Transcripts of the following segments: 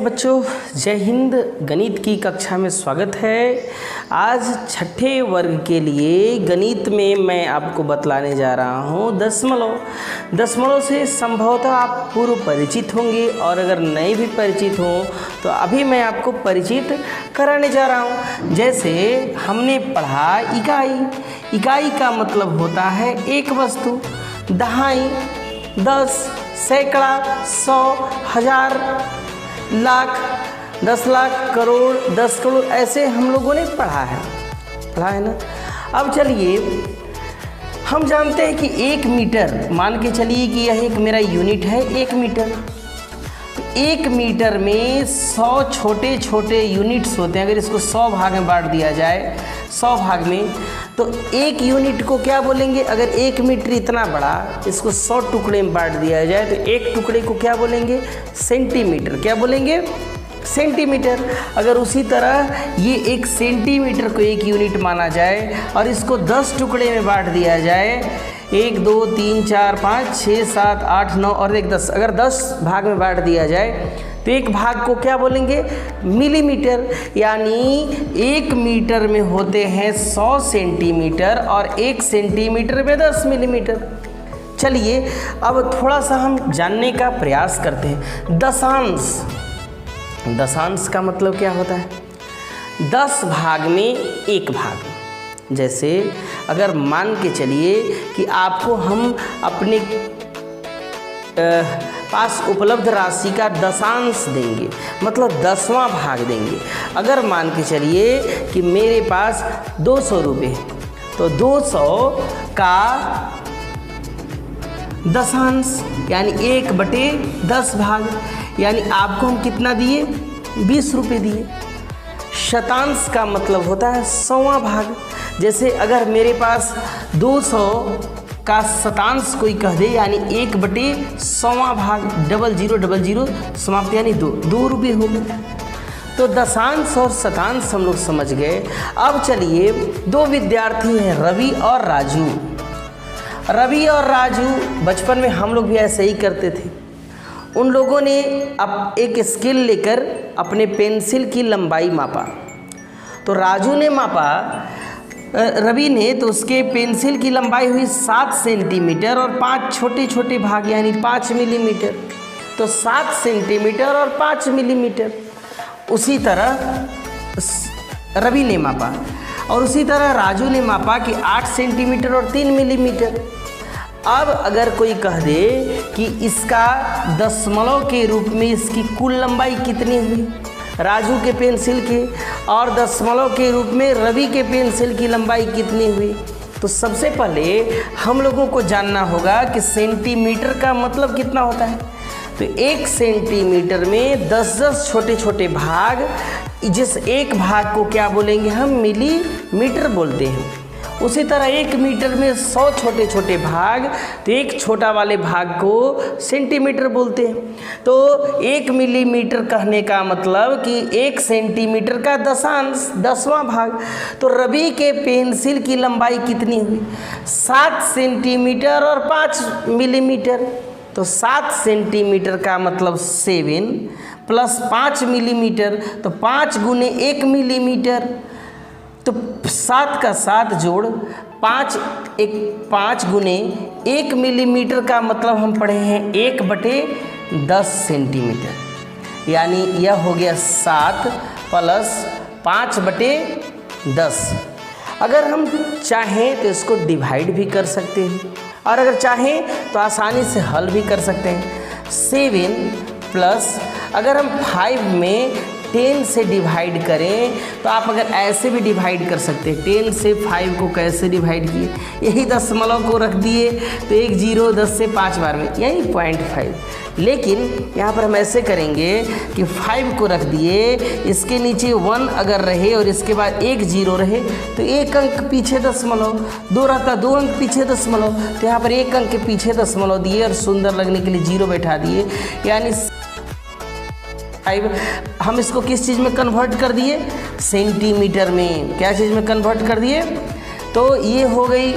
बच्चों, जय हिंद। गणित की कक्षा में स्वागत है। आज छठे वर्ग के लिए गणित में मैं आपको बतलाने जा रहा हूँ दशमलव। दशमलव से संभवतः आप पूर्व परिचित होंगे और अगर नए भी परिचित हों तो अभी मैं आपको परिचित कराने जा रहा हूँ। जैसे हमने पढ़ा इकाई। इकाई का मतलब होता है एक वस्तु। दहाई, 10, सैकड़ा, 100, 1000, लाख, 10 लाख, करोड़, 10 करोड़, ऐसे हम लोगों ने पढ़ा है ना। अब चलिए हम जानते हैं कि 1 मीटर, मान के चलिए कि यह एक मेरा यूनिट है 1 मीटर। 1 मीटर में 100 छोटे छोटे यूनिट्स होते हैं। अगर इसको 100 भाग में बांट दिया जाए, 100 भाग में, तो एक यूनिट को क्या बोलेंगे? अगर 1 मीटर इतना बड़ा, इसको 100 टुकड़े में बांट दिया जाए तो एक टुकड़े को क्या बोलेंगे? सेंटीमीटर। क्या बोलेंगे? सेंटीमीटर। अगर उसी तरह ये 1 सेंटीमीटर को एक यूनिट माना जाए और इसको 10 टुकड़े में बांट दिया जाए, 1 2 3 4 5 6 7 8 9 और 1 10, अगर 10 भाग में बांट दिया जाए तो एक भाग को क्या बोलेंगे? मिलीमीटर। यानी 1 मीटर में होते हैं 100 सेंटीमीटर और 1 सेंटीमीटर में 10 मिलीमीटर। चलिए अब थोड़ा सा हम जानने का प्रयास करते हैं। दशांश। दशांश का मतलब क्या होता है? 10 भाग में 1 भाग। जैसे अगर मान के चलिए कि आपको हम अपने पास उपलब्ध राशि का दशांश देंगे, मतलब 10वां भाग देंगे। अगर मान के चलिए कि मेरे पास 200 रुपये, तो 200 का दशांश यानी 1/10 भाग, यानी आपको हम कितना दिए? 20 रुपये दिए। शतांश का मतलब होता है 100वां भाग। जैसे अगर मेरे पास 200 का शतांश कोई कह दे, यानी 1/100वां भाग, 0000 समाप्त, यानी 2 रुपये हो गए। तो दशांश और शतांश हम लोग समझ गए। अब चलिए, 2 विद्यार्थी हैं, रवि और राजू। रवि और राजू बचपन में हम लोग भी ऐसे ही करते थे। उन लोगों ने अब एक स्केल लेकर अपने पेंसिल की लंबाई मापा। तो राजू ने मापा, रवि ने, तो उसके पेंसिल की लंबाई हुई 7 सेंटीमीटर और 5 छोटे छोटे भाग यानी 5 मिलीमीटर। तो 7 सेंटीमीटर और 5 मिलीमीटर। उसी तरह रवि ने मापा और उसी तरह राजू ने मापा कि 8 सेंटीमीटर और 3 मिलीमीटर। अब अगर कोई कह दे कि इसका दशमलव के रूप में इसकी कुल लंबाई कितनी हुई राजू के पेंसिल की, और दशमलव के रूप में रवि के पेंसिल की लंबाई कितनी हुई, तो सबसे पहले हम लोगों को जानना होगा कि सेंटीमीटर का मतलब कितना होता है। तो 1 सेंटीमीटर में 10-10 छोटे छोटे भाग, जिस एक भाग को क्या बोलेंगे हम? मिलीमीटर बोलते हैं। उसी तरह 1 मीटर में 100 छोटे छोटे भाग, तो एक छोटा वाले भाग को सेंटीमीटर बोलते हैं। तो 1 मिलीमीटर कहने का मतलब कि 1 सेंटीमीटर का दशांश, 10वां भाग। तो रवि के पेंसिल की लंबाई कितनी हुई? 7 सेंटीमीटर और 5 मिलीमीटर। तो 7 सेंटीमीटर का मतलब 7 प्लस 5 मिलीमीटर, तो 5 गुने 1 मिलीमीटर। तो 7 का 7 जोड़ 5 गुने 1 मिलीमीटर का मतलब हम पढ़े हैं 1/10 सेंटीमीटर। यानी यह हो गया 7 प्लस 5/10। अगर हम चाहें तो इसको डिवाइड भी कर सकते हैं और अगर चाहें तो आसानी से हल भी कर सकते हैं। 7 प्लस, अगर हम 5 में 10 से डिवाइड करें तो आप अगर ऐसे भी डिवाइड कर सकते हैं। 10 से 5 को कैसे डिवाइड किए? यही दशमलव को रख दिए तो 1 0 10 से 5 बार में, यही 0.5। लेकिन यहाँ पर हम ऐसे करेंगे कि 5 को रख दिए, इसके नीचे 1 अगर रहे और इसके बाद 1 0 रहे तो 1 अंक पीछे दशमलव, 2 रहता 2 अंक पीछे दशमलव, तो यहाँ पर 1 अंक के पीछे दशमलव दिए और सुंदर लगने के लिए 0 बैठा दिए। यानी 5 हम इसको किस चीज़ में कन्वर्ट कर दिए? सेंटीमीटर में। क्या चीज़ में कन्वर्ट कर दिए? तो ये हो गई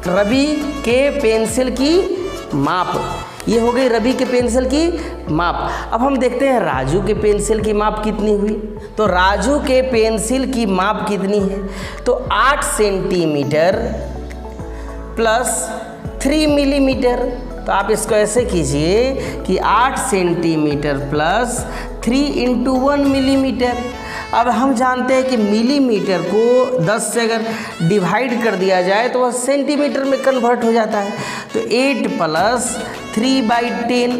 रवि के पेंसिल की माप। ये हो गई रवि के पेंसिल की माप। अब हम देखते हैं राजू के पेंसिल की माप कितनी हुई। तो राजू के पेंसिल की माप कितनी है, तो 8 सेंटीमीटर प्लस 3 मिलीमीटर। तो आप इसको ऐसे कीजिए कि 8 सेंटीमीटर प्लस 3 × 1 मिलीमीटर। अब हम जानते हैं कि मिलीमीटर को 10 से अगर डिवाइड कर दिया जाए तो वह सेंटीमीटर में कन्वर्ट हो जाता है। तो 8 + 3/10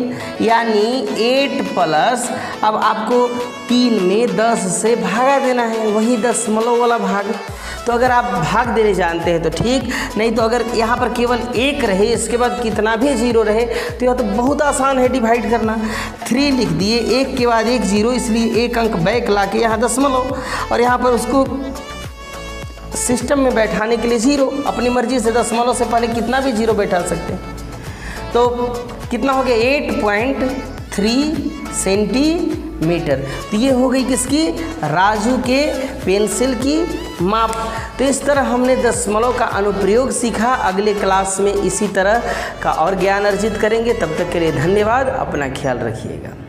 यानी 8 प्लस, अब आपको 3 में 10 से भागा देना है, वही दशमलव वाला भाग। तो अगर आप भाग देने जानते हैं तो ठीक, नहीं तो अगर यहाँ पर केवल 1 रहे, इसके बाद कितना भी 0 रहे तो यह तो बहुत आसान है डिवाइड करना। 3 लिख दिए, 1 के बाद 1 0, इसलिए 1 अंक बैक ला के यहाँ दशमलव, और यहाँ पर उसको सिस्टम में बैठाने के लिए 0, अपनी मर्जी से दशमलव से पहले कितना भी 0 बैठा सकते हैं। तो कितना हो गया 8.3 सेंटीमीटर। तो ये हो गई किसकी, राजू के पेंसिल की माप। तो इस तरह हमने दशमलव का अनुप्रयोग सीखा। अगले क्लास में इसी तरह का और ज्ञान अर्जित करेंगे। तब तक के लिए धन्यवाद। अपना ख्याल रखिएगा।